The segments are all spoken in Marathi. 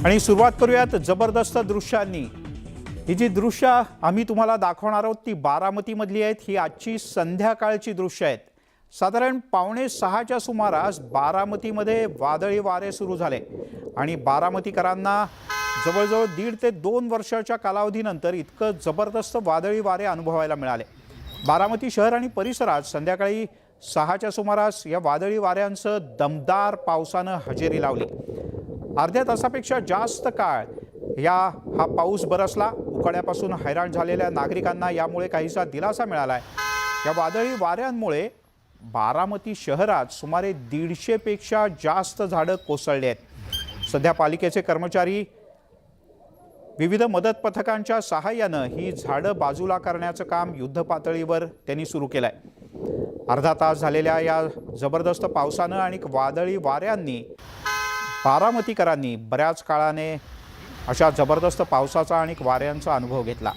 आणि सुरुवात करूयात जबरदस्त दृश्यांनी। ही जी दृश्य आम्ही तुम्हाला दाखवणार आहोत ती बारामतीमधली आहेत। ही आजची संध्याकाळची दृश्य आहेत। साधारण 5:45च्या सुमारास बारामतीमध्ये वादळी वारे सुरू झाले आणि बारामतीकरांना जवळजवळ 1.5 ते 2 वर्षाच्या कालावधीनंतर इतकं जबरदस्त वादळी वारे अनुभवायला मिळाले। बारामती शहर आणि परिसरात संध्याकाळी 6च्या सुमारास या वादळी वाऱ्यांसह दमदार पावसानं हजेरी लावली। अर्ध्या तासापेक्षा जास्त काळ हा पाऊस बरसला। उकाड्यापासून हैराण झालेल्या नागरिकांना यामुळे काहीसा दिलासा मिळालाय। या वादळी वाऱ्यांमुळे बारामती शहरात सुमारे 150 पेक्षा जास्त झाडं कोसळली आहेत। सध्या पालिकेचे कर्मचारी विविध मदत पथकांच्या सहाय्याने ही झाडं बाजूला करण्याचं काम युद्धपातळीवर त्यांनी सुरू केलंय। अर्धा तास झालेल्या या जबरदस्त पावसानं आणि वादळी वाऱ्यांनी बारामतीकरांनी बऱ्याच काळाने अशा जबरदस्त पावसाचा आणि वाऱ्यांचा अनुभव घेतला।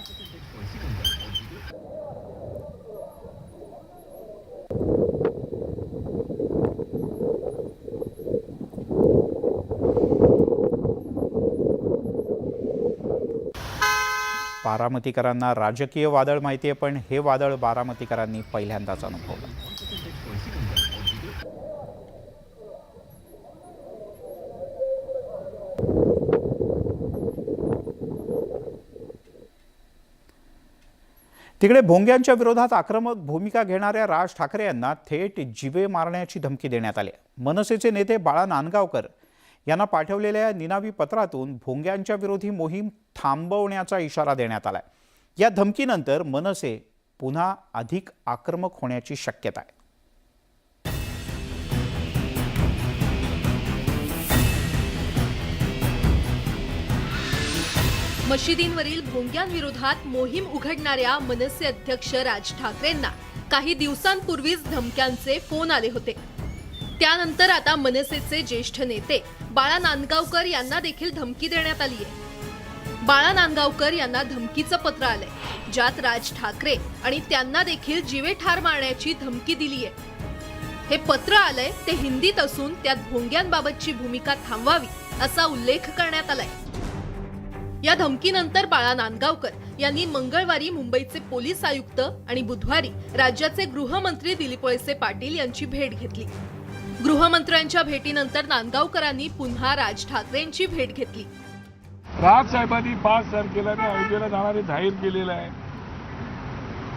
बारामतीकरांना राजकीय वादळ माहिती आहे, पण हे वादळ बारामतीकरांनी पहिल्यांदाच अनुभवलं। तिकडे भोंग्यांच्या विरोधात आक्रमक भूमिका घेणाऱ्या राज ठाकरे यांना थेट जीवे मारण्याची धमकी देण्यात आली। मनसेचे नेते बाळा नांदगावकर यांना पाठवलेल्या निनावी पत्रातून भोंग्यांच्या विरोधी मोहीम थांबवण्याचा इशारा देण्यात आलाय। या धमकीनंतर मनसे पुन्हा अधिक आक्रमक होण्याची शक्यता आहे। मशिदींवरील भोंग्यांविरोधात मोहीम उघडणाऱ्या मनसे अध्यक्ष राज ठाकरेंना काही दिवसांपूर्वीच धमक्यांचे फोन आले होते। त्यानंतर आता मनसेचे ज्येष्ठ नेते बाळा नांदगावकर यांना देखील धमकी देण्यात आली आहे। बाळा नांदगावकर यांना धमकीचं पत्र आलंय, ज्यात राज ठाकरे आणि त्यांना देखील जीवे ठार मारण्याची धमकी दिली आहे। हे पत्र आलंय ते हिंदीत असून त्यात भोंग्यांबाबतची भूमिका थांबवावी असा उल्लेख करण्यात आलाय। या धमकीनंतर बाळा नांदगावकर यांनी मंगळवारी मुंबईचे पोलीस आयुक्त आणि बुधवारी राज्याचे गृहमंत्री दिलीप वळसे पाटील यांची भेट घेतली। गृहमंत्र्यांच्या भेटीनंतर नांदगावकरांनी पुन्हा राज ठाकरेंची भेट घेतली। राज साहेबांनी 5 तारखेला अयोध्येला जाणारे जाहीर केलेलं आहे,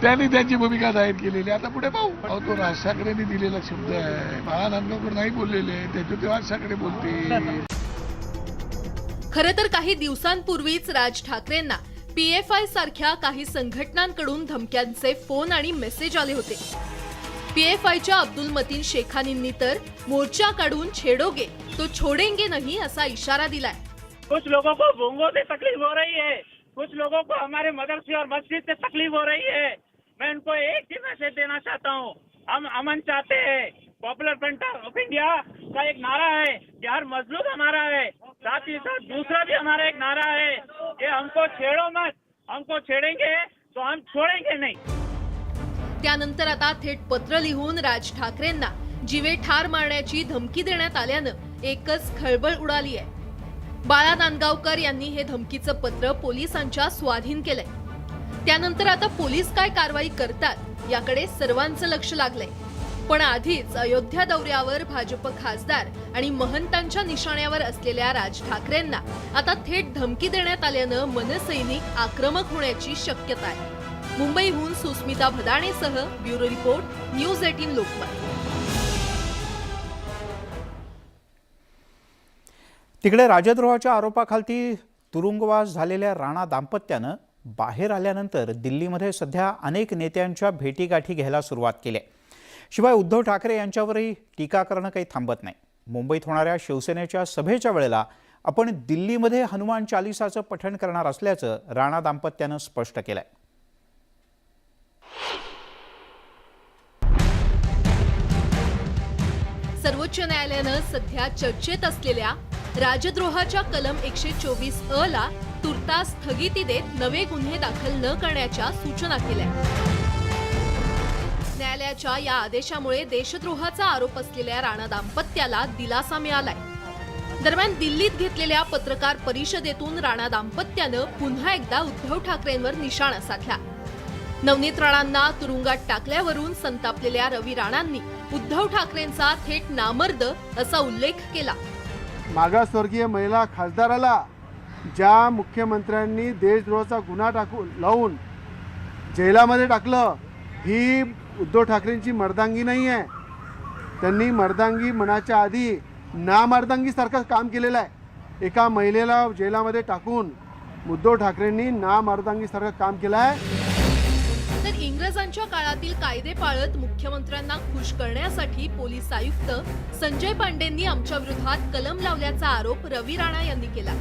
त्यांनी त्यांची भूमिका जाहीर केलेली आहे। आता पुढे पाहू। तो राज ठाकरेंनी दिलेला शब्द आहे, बाळा नांदगावकर नाही बोललेले, त्याच्यात राज ठाकरे बोलतील। खरं तर काही दिवसांपूर्वीच राज ठाकरेंना PFI सारख्या काही संघटनांकडून धमक्यांचे फोन आणि मेसेज आले होते। PFIच्या अब्दुल मतीन शेखानींनी तर मोर्चा काढून छेडोगे तो छोडेंगे नहीं असा इशारा दिलाय। कुछ लोगों को भोंगों से तकलीफ हो रही है, कुछ लोगों को हमारे मदरसे और मस्जिद से तकलीफ हो रही है। मैं उनको एक ही मैसेज देना चाहता हूँ, हम अमन चाहते हैं। पॉपुलर फ्रंट ऑफ इंडिया का एक नारा है कि हर मजलूम हमारा है, साथ ही साथ दूसरा भी हमारा एक नारा है कि हमको छेड़ो मत, हमको छेड़ेंगे तो हम छोड़ेंगे नहीं। त्यानंतर आता थेट पत्र लिहून राज ठाकरेंना जीवे ठार मारण्याची धमकी देण्यात आल्यानं एकच खळबळ उडाली आहे। बाळा नांदगावकर यांनी हे धमकीचं पत्र पोलिसांच्या स्वाधीन केलंय। त्यानंतर आता पोलीस काय कारवाई करतात याकडे सर्वांचं लक्ष लागलंय। पण आधीच अयोध्या दौऱ्यावर भाजप खासदार आणि महंतांच्या निशाण्यावर असलेल्या राज ठाकरेंना आता थेट धमकी देण्यात आल्यानं मनसैनिक आक्रमक होण्याची शक्यता आहे। मुंबईहून सुस्मिता भदाणेसह ब्युरो रिपोर्ट, न्यूज 18 लोकमत। तिकडे राजद्रोहाच्या आरोपाखाली तुरुंगवास झालेल्या राणा दाम्पत्यानं बाहेर आल्यानंतर दिल्लीमध्ये सध्या अनेक नेत्यांच्या भेटीगाठी घ्यायला सुरुवात केली आहे। शिवाय उद्धव ठाकरे यांच्यावरही टीका करणं काही थांबत नाही। मुंबईत होणाऱ्या शिवसेनेच्या सभेच्या वेळेला आपण दिल्लीमध्ये हनुमान चालिसाचं पठण करणार असल्याचं राणा दाम्पत्यानं स्पष्ट केलंय। सर्वोच्च न्यायालयानं सध्या चर्चेत असलेल्या राजद्रोहाच्या कलम 124 ला तुर्तास स्थगिती देत नवे गुन्हे दाखल न करण्याच्या सूचना केल्या। न्यायालयाच्या या आदेशामुळे देशद्रोहाचा आरोप असलेल्या राणा दाम्पत्याला दिलासा मिळालाय। दरम्यान दिल्लीत घेतलेल्या पत्रकार परिषदेतून राणा दाम्पत्यानं पुन्हा एकदा उद्धव ठाकरेंवर निशाणा साधला. नवनीत राणांना तुरुंगात टाकल्यावरून संतापलेल्या रवी राणांनी उद्धव ठाकरेंचा थेट नामर्द असा उल्लेख केला. मागासवर्गीय महिला खासदाराला ज्या मुख्यमंत्र्यांनी देशद्रोहाचा गुन्हा लावून जेलामध्ये टाकलं, ही उद्धव ठाकरेंची मर्दांगी नाही आहे. त्यांनी मर्दांगी मनाच्या आधी नामर्दांगीसारखं काम केलेलं आहे. एका महिलेला जेलामध्ये टाकून उद्धव ठाकरेंनी नामर्दांगीसारखं काम केलं आहे. तर इंग्रजांच्या काळातील कायदे पाळत मुख्यमंत्र्यांना खुश करण्यासाठी पोलीस आयुक्त संजय पांडेंनी आमच्या विरोधात कलम लावल्याचा आरोप रवी राणा यांनी केला.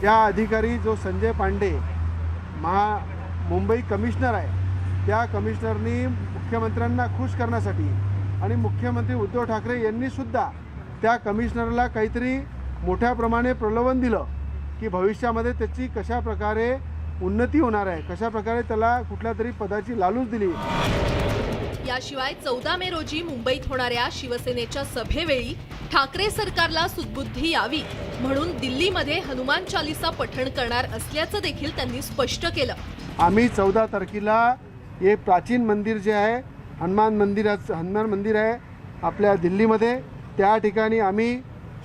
त्या अधिकारी जो संजय पांडे मुंबई कमिशनर आहे, त्या कमिशनरनी मुख्यमंत्र्यांना खुश करण्यासाठी आणि मुख्यमंत्री उद्धव ठाकरे यांनी सुद्धा त्या कमिशनरला काहीतरी मोठ्या प्रमाणे प्रलोभन दिलं की भविष्यामध्ये त्याची कशा प्रकारे उन्नती होणार आहे, कशा प्रकारे त्याला कुठल्या तरी पदाची लालूच दिली. याशिवाय 14 मे रोजी मुंबईत होणाऱ्या शिवसेनेच्या सभेवेळी ठाकरे सरकारला सुदबुद्धी यावी म्हणून दिल्लीमध्ये हनुमान चालीसा पठण करणार असल्याचं देखील त्यांनी स्पष्ट केलं. आम्ही 14 तारखेला हे प्राचीन मंदिर जे आहे हनुमान मंदिर आहे आपल्या दिल्लीमध्ये, त्या ठिकाणी आम्ही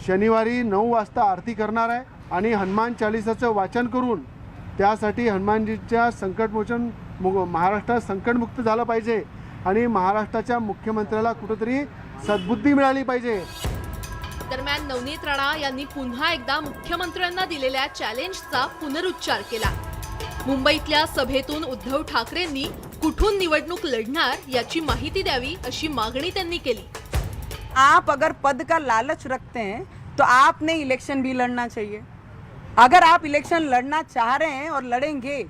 शनिवारी 9 वाजता आरती करणार आहे आणि हनुमान चालीसाचं वाचन करून त्यासाठी हनुमानजीच्या संकटमोचन महाराष्ट्रात संकटमुक्त झालं पाहिजे आणि महाराष्ट्राच्या मुख्यमंत्र्याला कुठेतरी सद्बुद्धी मिळाली पाहिजे. दरम्यान नवनीत राणा यांनी पुन्हा एकदा मुख्यमंत्र्यांना दिलेल्या चॅलेंजचा पुनरुच्चार केला. मुंबईतल्या सभेतून उद्धव ठाकरेंनी कुठून निवडणूक लढणार याची माहिती द्यावी अशी मागणी त्यांनी केली. आप अगर पद का लालच रखते हैं तो आपने इलेक्शन भी लड़ना चाहिए. अगर आप इलेक्शन लड़ना चाह रहे हैं और लड़ेंगे,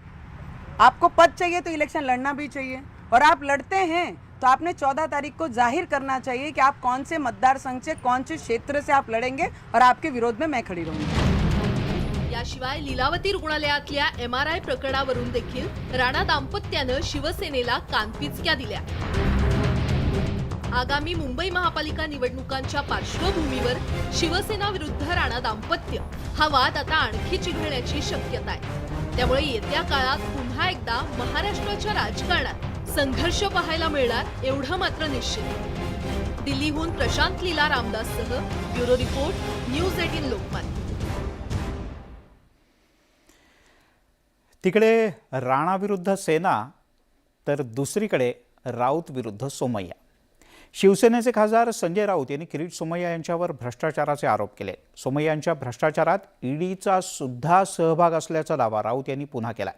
आपको पद चाहिए तो इलेक्शन लड़ना भी चाहिए और आप लड़ते हैं तो आपने 14 तारीख को जाहिर करना चाहिए कि आप कौन से मतदार संघ से कौन से क्षेत्र से आप लड़ेंगे और आपके विरोध में मैं खड़ी रहूंगी. याशिवाय लीलावती रुग्णालयातल्या MRI प्रकरणावरून देखील राणा दाम्पत्यानं शिवसेनेला कानपिचक्या दिल्या. आगामी मुंबई महापालिका निवडणुकांच्या पार्श्वभूमीवर शिवसेना विरुद्ध राणा दाम्पत्य हा वाद आता आणखी चिघळण्याची शक्यता आहे. त्यामुळे येत्या काळात पुन्हा एकदा महाराष्ट्राच्या राजकारणात संघर्ष पाहायला मिळणार एवढं मात्र निश्चित. दिल्लीहून प्रशांत लीला रामदाससह ब्युरो रिपोर्ट, न्यूज 18 लोकमत. तिकडे राणा विरुद्ध सेना तर दुसरीकडे राऊत विरुद्ध सोमय्या. शिवसेनेचे खासदार संजय राऊत यांनी किरीट सोमय्या यांच्यावर भ्रष्टाचाराचे आरोप केले. सोमय्यांच्या भ्रष्टाचारात ईडीचा सुद्धा सहभाग असल्याचा दावा राऊत यांनी पुन्हा केला.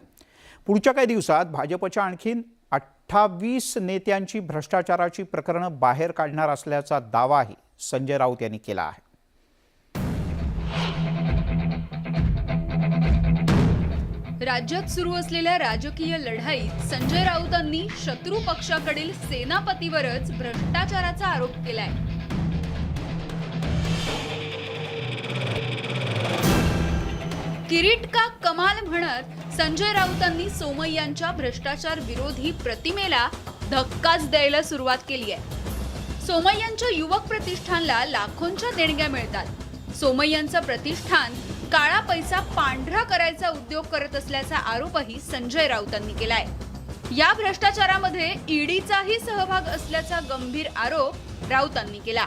पुढच्या काही दिवसात भाजपच्या आणखीन 28 नेत्यांची भ्रष्टाचाराची प्रकरणं बाहेर काढणार असल्याचा दावाही संजय राऊत यांनी केला आहे. राज्यात सुरू असलेल्या राजकीय लढाईत संजय राऊतांनी शत्रू पक्षाकडील सेनापतीवरच भ्रष्टाचाराचा आरोप केलाय. किरीट का कमाल म्हणत संजय राऊतांनी सोमय्यांच्या भ्रष्टाचार विरोधी प्रतिमेला धक्काच द्यायला सुरुवात केली आहे. सोमय्यांच्या युवक प्रतिष्ठानला लाखोंच्या देणग्या मिळतात. सोमय्यांचं प्रतिष्ठान काळा पैसा पांढरा करायचा उद्योग करत असल्याचा आरोपही संजय राऊतांनी केलाय. या भ्रष्टाचारामध्ये ईडीचाही सहभाग असल्याचा गंभीर आरोप राऊतांनी केला.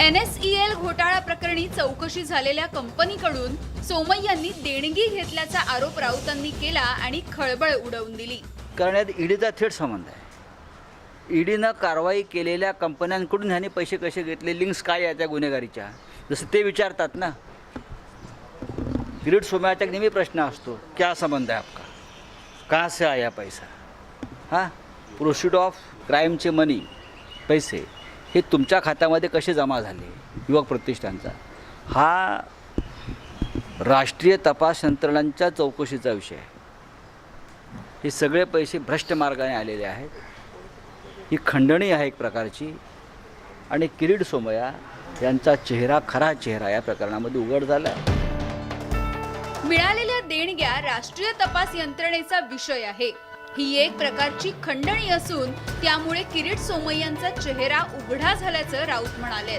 NSEL घोटाळा प्रकरणी चौकशी झालेल्या कंपनीकडून सोमय्यांनी देणगी घेतल्याचा आरोप राऊतांनी केला आणि खळबळ उडवून दिली. करण्यात ईडीचा थेट संबंध आहे. ईडीनं कारवाई केलेल्या कंपन्यांकडून ह्यांनी पैसे कसे घेतले, लिंक्स काय आहे त्या गुन्हेगारीच्या, जसं ते विचारतात ना. किरीट सोमय्याचा नेहमी प्रश्न असतो, क्या संबंध आहे आपका, कहाँ से आया पैसा. हां, प्रोसिड ऑफ क्राईमचे मनी, पैसे हे तुमच्या खात्यामध्ये कसे जमा झाले युवक प्रतिष्ठानचा, हा राष्ट्रीय तपास यंत्रणांच्या चौकशीचा विषय आहे. हे सगळे पैसे भ्रष्ट मार्गाने आलेले आहेत. ही खंडणी आहे एक प्रकारची आणि किरीट सोमय्या यांचा चेहरा, खरा चेहरा या प्रकरणामध्ये उघड झाला. मिळालेल्या देणग्या राष्ट्रीय तपास यंत्रणेचा विषय आहे. ही एक प्रकारची खंडणी असून त्यामुळे किरीट सोमय्यांचा चेहरा उघडा झाल्याचं राऊत म्हणाले.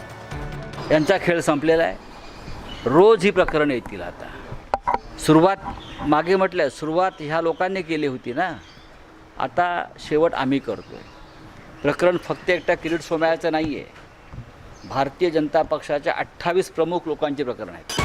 यांचा खेळ संपलेला आहे. रोज ही प्रकरणं येतील. आता सुरुवात मागे म्हटलं, सुरुवात ह्या लोकांनी केली होती ना, आता शेवट आम्ही करतोय. प्रकरण फक्त एकटा किरीट सोमय्याचं नाही आहे, भारतीय जनता पक्षाच्या 28 प्रमुख लोकांची प्रकरण आहेत.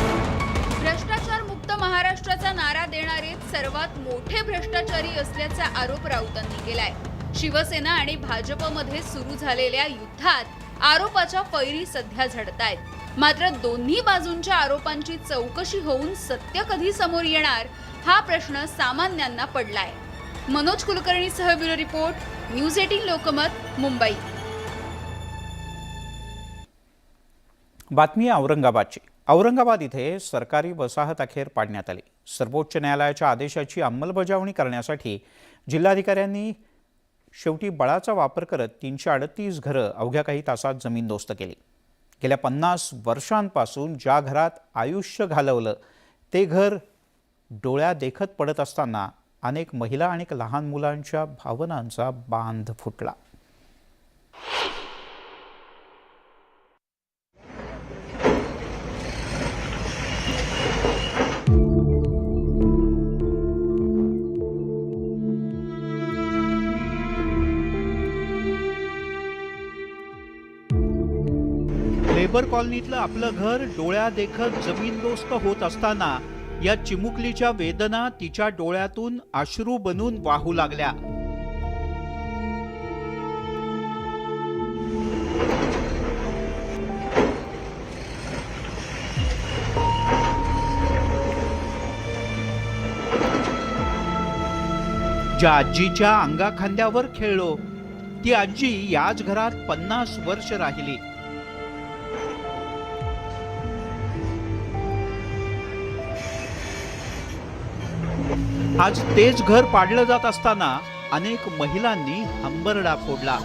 भ्रष्टाचार मुक्त महाराष्ट्राचा नारा देणारे सर्वात मोठे भ्रष्टाचारी असल्याचा आरोप राऊतांनी केलाय. शिवसेना आणि भाजपमध्ये सुरू झालेल्या युद्धात आरोपाच्या फैरी सध्या झडतायत. मात्र दोन्ही बाजूंच्या आरोपांची चौकशी होऊन सत्य कधी समोर येणार हा प्रश्न सामान्यांना पडलाय. मनोज कुलकर्णीसह bureau report, news 18 Lokmat, Mumbai. बातमी औरंगाबादची. औरंगाबाद इथे सरकारी वसाहत अखेर पाडण्यात आली. सर्वोच्च न्यायालयाच्या आदेशाची अंमलबजावणी करण्यासाठी जिल्हाधिकाऱ्यांनी शेवटी बळाचा वापर करत 338 घरं अवघ्या काही तासात जमीनदोस्त केली. गेल्या 50 वर्षांपासून ज्या घरात आयुष्य घालवलं ते घर डोळ्या देखत पडत असताना अनेक महिला आणि लहान मुलांच्या भावनांचा बांध फुटला. लेबर कॉलनीतलं आपलं घर डोळ्या देखत जमीनदोस्त होत असताना या चिमुकलीच्या वेदना तिच्या डोळ्यातून अश्रू बनून वाहू लागल्या. ज्या आजीच्या अंगाखांद्यावर खेळलो ती आजी याच घरात 50 वर्ष राहिली. आज तेच घर पाडलं जात असताना अनेक महिलांनी हंबरडा फोडला.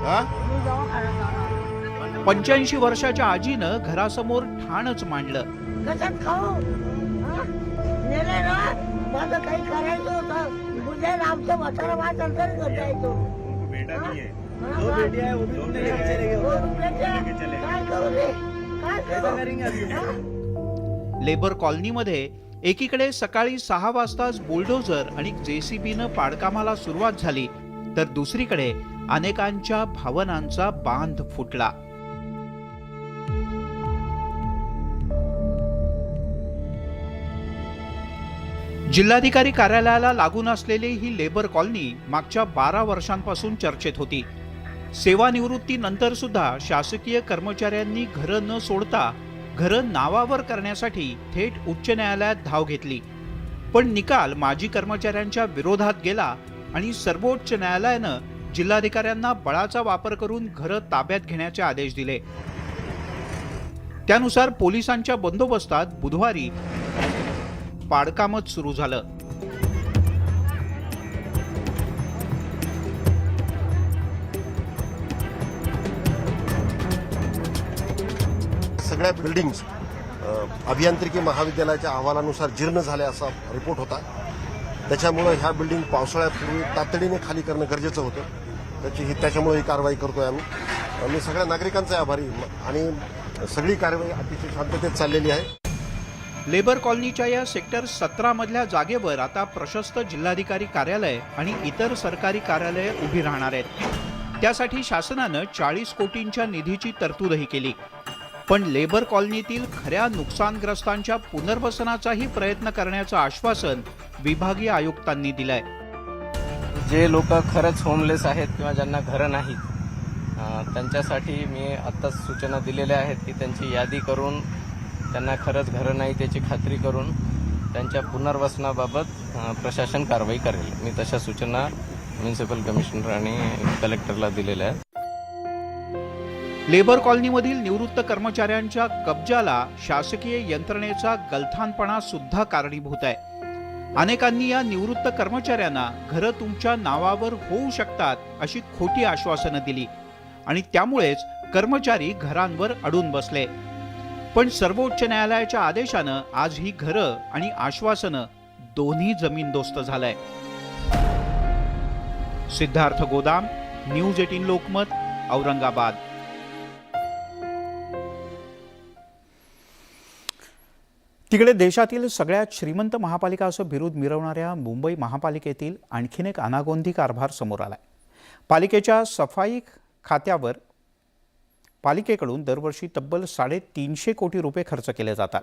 हा? 85 वर्षाच्या आजीनं घरासमोर ठाणच मांडलं. कशात खाऊ नेले ना, माझं काही करायचं होतं, बुद्ध्या आमचं म्हातारा माझ अंतर करता येतो. काय करू रे, काय करू. लेबर कॉलनीमध्ये एकीकडे सकाळी 6 वाजताच बुलडोझर आणि JCBनं पाडकामाला सुरुवात झाली, तर दुसरीकडे अनेकांच्या भावनांचा बांध फुटला. जिल्हाधिकारी कार्यालयाला लागून असलेली ही लेबर कॉलनी मागच्या 12 वर्षांपासून चर्चेत होती. सेवानिवृत्तीनंतर सुद्धा शासकीय कर्मचाऱ्यांनी घरं न सोडता घरं नावावर करण्यासाठी थेट उच्च न्यायालयात धाव घेतली. पण निकाल माजी कर्मचाऱ्यांच्या विरोधात गेला आणि सर्वोच्च न्यायालयानं जिल्हाधिकाऱ्यांना बळाचा वापर करून घरं ताब्यात घेण्याचे आदेश दिले. त्यानुसार पोलिसांच्या बंदोबस्तात बुधवारी पाडकामच सुरू झालं. सगळ्या बिल्डिंग्स अभियांत्रिकी महाविद्यालयाच्या अहवालानुसार जीर्ण झाल्या असा रिपोर्ट होता. त्याच्यामुळे ह्या बिल्डिंग पावसाळ्यापूर्वी तातडीने खाली करणं गरजेचं होतं. त्याच्यामुळे ही कारवाई करतोय आम्ही. मी सगळ्या नागरिकांचा आभारी आणि सगळी कारवाई अतिशय शांततेत चाललेली आहे. लेबर कॉलनीच्या या सेक्टर 17 मधल्या जागेवर आता प्रशस्त जिल्हाधिकारी कार्यालय आणि इतर सरकारी कार्यालय उभी राहणार आहेत. त्यासाठी शासनानं 40 कोटींच्या निधीची तरतूदही केली. पण लेबर कॉलनीतील खऱ्या नुकसानग्रस्तांच्या पुनर्वसनाचाही प्रयत्न करण्याचं आश्वासन विभागीय आयुक्तांनी दिलंय. जे लोक खरंच होमलेस आहेत किंवा ज्यांना घरं नाहीत त्यांच्यासाठी मी आत्ताच सूचना दिलेल्या आहेत की त्यांची यादी करून त्यांना खरंच घरं नाही त्याची खात्री करून त्यांच्या पुनर्वसनाबाबत प्रशासन कारवाई करेल. मी तशा सूचना म्युनिसिपल कमिशनर आणि कलेक्टरला दिलेल्या आहेत. लेबर कॉलनीमधील निवृत्त कर्मचाऱ्यांच्या कब्जाला शासकीय यंत्रणेचा गलथानपणा सुद्धा कारणीभूत आहे. अनेकांनी या निवृत्त कर्मचाऱ्यांना घरं तुमच्या नावावर होऊ शकतात अशी खोटी आश्वासनं दिली आणि त्यामुळेच कर्मचारी घरांवर अडून बसले. पण सर्वोच्च न्यायालयाच्या आदेशानं आज ही घरं आणि आश्वासनं दोन्ही जमीनदोस्त झालंय. सिद्धार्थ गोदाम, न्यूज 18 लोकमत, औरंगाबाद. तिकडे देशातील सगळ्यात श्रीमंत महापालिका असं बिरुद मिरवणाऱ्या मुंबई महापालिकेतील आणखीन एक अनागोंदी कारभार समोर आलाय. पालिकेच्या सफाई खात्यावर पालिकेकडून दरवर्षी तब्बल 350 कोटी रुपये खर्च केले जातात.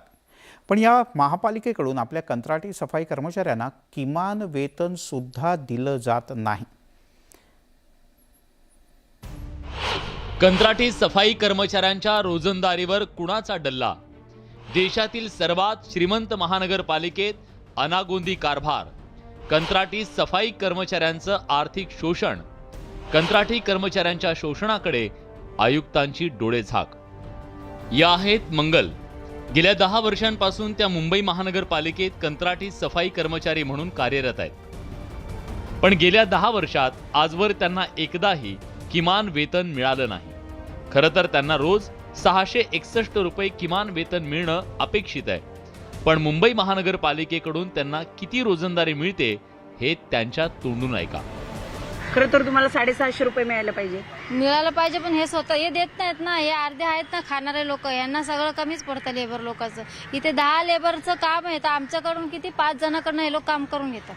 पण या महापालिकेकडून आपल्या कंत्राटी सफाई कर्मचाऱ्यांना किमान वेतन सुद्धा दिलं जात नाही. कंत्राटी सफाई कर्मचाऱ्यांच्या रोजंदारीवर कुणाचा डल्ला? देशातील सर्वात श्रीमंत महानगरपालिकेत अनागोंदी कारभार, कंत्राटी सफाई कर्मचाऱ्यांचं आर्थिक शोषण, कंत्राटी कर्मचाऱ्यांच्या शोषणाकडे आयुक्तांची डोळेझाक. या आहेत मंगल. गेल्या 10 वर्षांपासून त्या मुंबई महानगरपालिकेत कंत्राटी सफाई कर्मचारी म्हणून कार्यरत आहेत. पण गेल्या 10 वर्षात आजवर त्यांना एकदाही किमान वेतन मिळालं नाही. खरं तर त्यांना रोज 661 रुपये किमान वेतन मिळणं अपेक्षित आहे. पण मुंबई महानगरपालिकेकडून त्यांना किती रोजंदारी मिळते हे त्यांच्या तोंडून ऐका. खरं तर तुम्हाला 750 रुपये मिळायला पाहिजे, पण हे स्वतः हे देत नाहीत ना. हे अर्धे आहेत ना खाणारे लोक, यांना सगळं कमीच पडतं लेबर लोकांचं. इथे 10 लेबरचं काम आहे तर आमच्याकडून किती 5 जणांकडून हे लोक काम करून घेतात.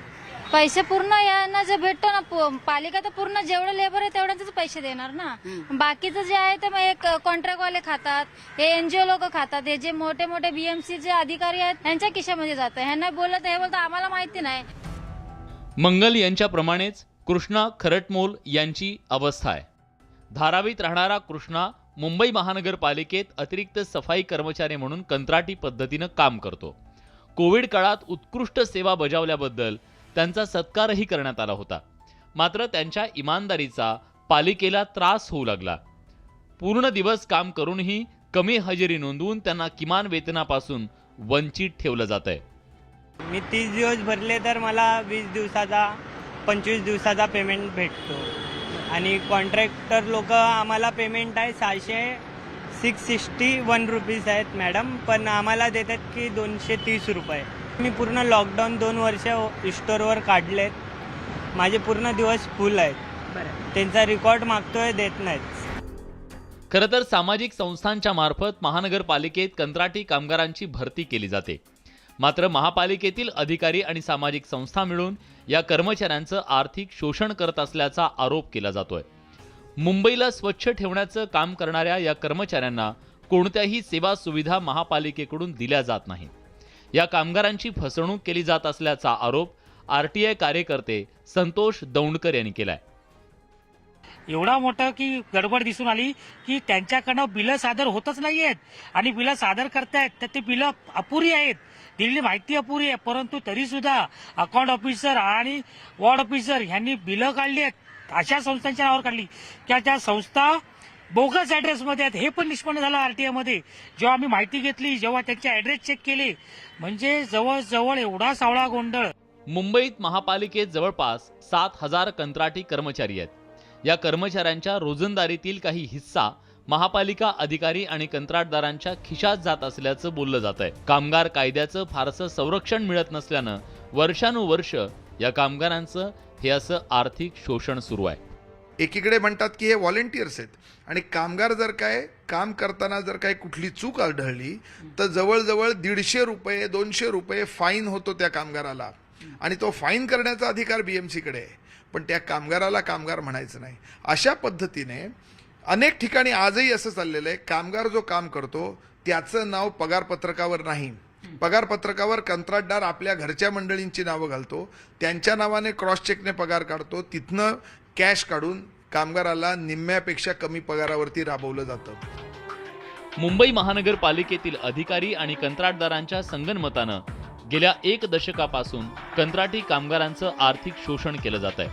पैसे पूर्ण यांना जे भेटतो ना, पालिका तर पूर्ण जेवढे लेबर आहे तेवढ्याच पैसे देणार ना. बाकीचं जे आहे ते मग एक कॉन्ट्रॅक्टवाले खातात, हे एनजीओ लोक खातात, हे जे मोठे मोठे बीएमसी चे अधिकारी आहेत त्यांच्या खिशामध्ये जातं. ह्यांना बोलत हे बोलतं आम्हाला माहिती नाही. मंगल यांच्याप्रमाणेच कृष्णा खरटमोल यांची अवस्था आहे. धारावीत राहणारा कृष्णा मुंबई महानगरपालिकेत अतिरिक्त सफाई कर्मचारी म्हणून कंत्राटी पद्धतीनं काम करतो. कोविड काळात उत्कृष्ट सेवा बजावल्याबद्दल त्यांचा सत्कारही करण्यात आला होता. मात्र त्यांच्या इमानदारीचा पालिकेला त्रास होऊ लागला. पूर्ण दिवस काम करूनही कमी हजेरी नोंदवून त्यांना किमान वेतनापासून वंचित ठेवलं जात आहे. मी 30 दिवस भरले तर मला 20 दिवसाचा 25 दिवसाचा पेमेंट भेटतो आणि कॉन्ट्रॅक्टर लोक आम्हाला पेमेंट आहे 661 रुपीज आहेत मॅडम, पण आम्हाला देतात की 230 रुपये. मी पूर्ण लॉकडाऊन 2 वर्ष स्टोअरवर काढलेत. माझे पूर्ण दिवस फुल आहेत. त्यांचा रेकॉर्ड मागतोय, देत नाहीत. खरं तर सामाजिक संस्थांच्या मार्फत महानगरपालिकेत कंत्राटी कामगारांची भरती केली जाते. मात्र महापालिकेतील अधिकारी आणि सामाजिक संस्था मिळून या कर्मचाऱ्यांचं आर्थिक शोषण करत असल्याचा आरोप केला जातोय. मुंबईला स्वच्छ ठेवण्याचं काम करणाऱ्या या कर्मचाऱ्यांना कोणत्याही सेवा सुविधा महापालिकेकडून दिल्या जात नाहीत. या कामगारांची फसवणूक केली जात असल्याचा आरोप आरटीआय कार्यकर्ते संतोष दौंडकर यांनी केलाय. एवढा मोठा की गडबड दिसून आली की त्यांच्याकडनं बिलं सादर होतच नाहीयेत आणि बिलं सादर करतायत तर ते बिलं अपुरी आहेत, दिलेली माहिती अपुरी आहे. परंतु तरी सुद्धा अकाउंट ऑफिसर आणि वॉर्ड ऑफिसर यांनी बिलं काढली आहेत. अशा संस्थांच्या नावावर काढली की त्या संस्था बोगस ॲड्रेसमध्ये आहेत. हे पण निष्पन्न झालं आरटीआय मध्ये. जेव्हा आम्ही माहिती घेतली, जेव्हा त्यांचे ॲड्रेस चेक केले, म्हणजे जवळजवळ एवढा सावळा गोंधळ. मुंबईत महापालिकेत जवळपास 7,000 कंत्राटी कर्मचारी आहेत. या कर्मचाऱ्यांच्या रोजंदारीतील काही हिस्सा महापालिका अधिकारी आणि कंत्राटदारांच्या खिशात जात असल्याचं बोललं जात आहे. कामगार कायद्याचं फारसं संरक्षण मिळत नसल्यानं वर्षानुवर्ष या कामगारांचं हे असं आर्थिक शोषण सुरू आहे. एकीकडे म्हणतात की हे व्हॉलेंटियर्स आहेत आणि कामगार जर काय काम करताना जर काय कुठली चूक आढळली तर जवळजवळ 150 रुपये 200 रुपये फाईन होतो त्या कामगाराला आणि तो फाईन करण्याचा अधिकार बीएमसीकडे आहे. पण त्या कामगाराला कामगार म्हणायचं नाही. अशा पद्धतीने अनेक ठिकाणी आजही असं चाललेलं आहे. कामगार जो काम करतो त्याचं नाव पगारपत्रकावर नाही. पगारपत्रकावर कंत्राटदार आपल्या घरच्या मंडळींची नावं घालतो, त्यांच्या नावाने क्रॉस चेकने पगार काढतो, तिथनं कॅश काढून कामगाराला निम्म्यापेक्षा कमी पगारावरती राबवलं जातं. मुंबई महानगरपालिकेतील अधिकारी आणि कंत्राटदारांच्या संगनमतानं गेल्या 1 दशकापासून कंत्राटी कामगारांचं आर्थिक शोषण केलं जात आहे.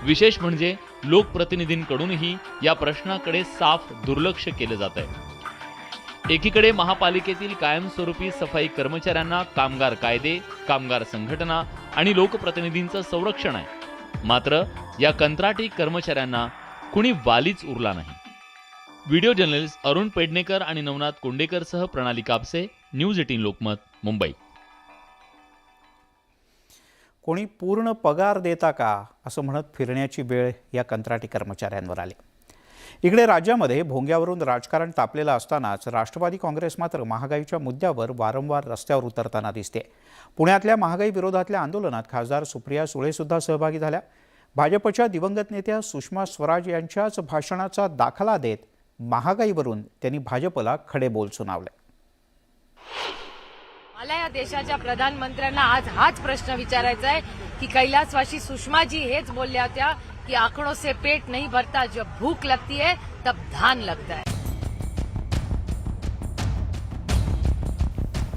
विशेष म्हणजे लोकप्रतिनिधींकडूनही या प्रश्नाकडे साफ दुर्लक्ष केलं जात आहे. एकीकडे महापालिकेतील कायमस्वरूपी सफाई कर्मचाऱ्यांना कामगार कायदे, कामगार संघटना आणि लोकप्रतिनिधींचं संरक्षण आहे. मात्र या कंत्राटी कर्मचाऱ्यांना कुणी वालीच उरला नाही. व्हिडिओ जर्नलिस्ट अरुण पेडणेकर आणि नवनाथ कोंडेकरसह प्रणाली कापसे, न्यूज 18 लोकमत, मुंबई. कोणी पूर्ण पगार देता का असं म्हणत फिरण्याची वेळ या कंत्राटी कर्मचाऱ्यांवर आली. इकडे राज्यामध्ये भोंग्यावरून राजकारण तापलेलं असतानाच राष्ट्रवादी काँग्रेस मात्र महागाईच्या मुद्द्यावर वारंवार रस्त्यावर उतरताना दिसते. पुण्यातल्या महागाई विरोधातल्या आंदोलनात खासदार सुप्रिया सुळे सुद्धा सहभागी झाल्या. भाजपच्या दिवंगत नेत्या सुषमा स्वराज यांच्याच भाषणाचा दाखला देत महागाईवरून त्यांनी भाजपला खडे बोल सुनावले. मला या देशाच्या प्रधानमंत्र्यांना आज हाच प्रश्न विचारायचा आहे की कैलासवासी सुषमाजी हेच बोलल्या होत्या की आंकड़ों से पेट नहीं भरता, जब भूख लगती है तब धान लगता है.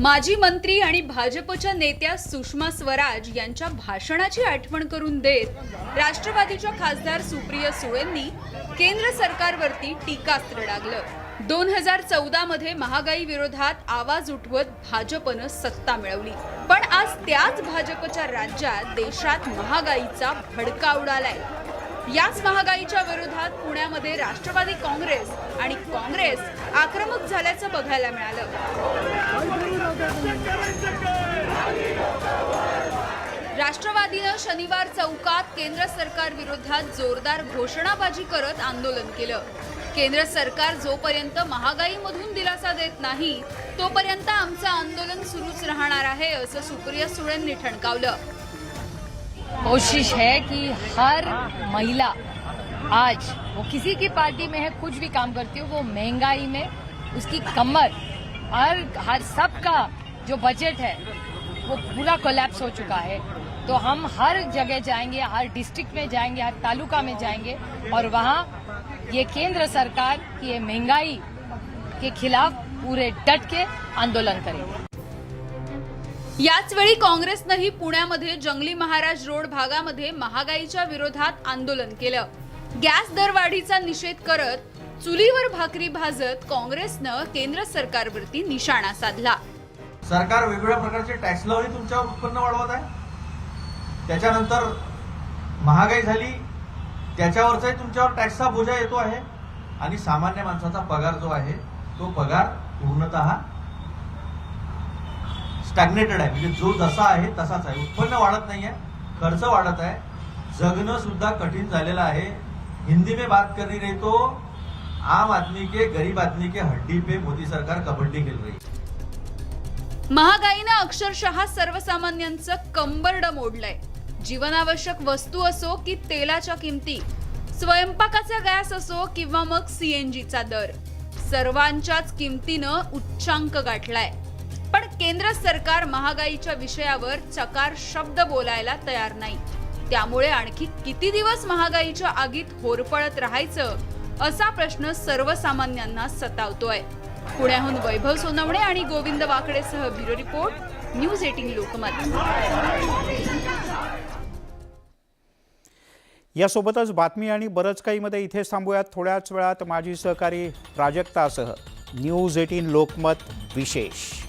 माजी मंत्री आणि भाजपच्या नेत्या सुषमा स्वराज यांच्या भाषणाची आठवण करून देत राष्ट्रवादीच्या खासदार सुप्रिया सुळेंनी केंद्र सरकारवरती टीकास्त्र डागलं. 2014 मध्ये महागाई विरोधात आवाज उठवत भाजपनं सत्ता मिळवली, पण आज त्याच भाजपच्या राज्यात देशात महागाईचा भडका उडालाय. याच महागाईच्या विरोधात पुण्यामध्ये राष्ट्रवादी काँग्रेस आणि काँग्रेस आक्रमक झाल्याचं बघायला मिळालं. राष्ट्रवादीनं शनिवार चौकात केंद्र सरकार विरोधात जोरदार घोषणाबाजी करत आंदोलन केलं. केंद्र सरकार जोपर्यंत महागाईमधून दिलासा देत नाही तोपर्यंत आमचं आंदोलन सुरूच राहणार आहे असं सुप्रिया सुळेंनी ठणकावलं. कोशिश है कि हर महिला आज वो किसी की पार्टी में है, कुछ भी काम करती हो, वो महंगाई में उसकी कमर हर सबका जो बजट है वो पूरा कोलैप्स हो चुका है. तो हम हर जगह जाएंगे, हर डिस्ट्रिक्ट में जाएंगे, हर तालुका में जाएंगे और वहाँ ये केंद्र सरकार की ये महंगाई के खिलाफ पूरे डट के आंदोलन करेंगे. याच वेळी काँग्रेसनंही पुण्यामध्ये जंगली महाराज रोड भागामध्ये महागाईच्या विरोधात आंदोलन केलं. गॅस दरवाढीचा निषेध करत चुलीवर भाकरी भाजत काँग्रेसनं केंद्र सरकारवरती निशाणा साधला. सरकार वेगवेगळ्या प्रकारचे टॅक्स लावून तुमच्यावर उत्पन्न वाढवत आहे. त्याच्यानंतर महागाई झाली, त्याच्यावरचाही तुमच्यावर टॅक्सचा बोजा येतो आहे आणि सामान्य माणसाचा पगार जो आहे तो पगार पूर्णतः स्टॅग्नेटेड आहे. म्हणजे जो जसा आहे तसाच आहे. उत्पन्न वाढत नाहीये, खर्च वाढत आहे, जगणं सुद्धा कठीण झालेलं आहे. हिंदी में बात करनी रही तो आम आदमी के, गरीब आदमी के हड्डी पे मोदी सरकार कबड्डी खेल रही. महागाईनं अक्षरशः सर्वसामान्यांचं कंबरडं मोडलंय. जीवनावश्यक वस्तू असो की तेलाच्या किमती, स्वयंपाकाचा गॅस असो किंवा मग सीएनजीचा दर, सर्वांच्याच किमतीनं उच्चांक गाठलाय. पण केंद्र सरकार महागाईच्या विषयावर चकार शब्द बोलायला तयार नाही. त्यामुळे आणखी किती दिवस महागाईच्या आगीत होरपळत राहायचं असा प्रश्न सर्वसामान्यांना सतावतोय. पुण्याहून वैभव सोनवणे आणि गोविंद वाकडेसह ब्युरो रिपोर्ट, न्यूज 18 लोकमत. यासोबतच बातमी आणि बरंच काही मध्ये इथेच थांबूयात. थोड्याच वेळात माझी सहकारी प्राजक्तासह न्यूज 18 लोकमत विशेष.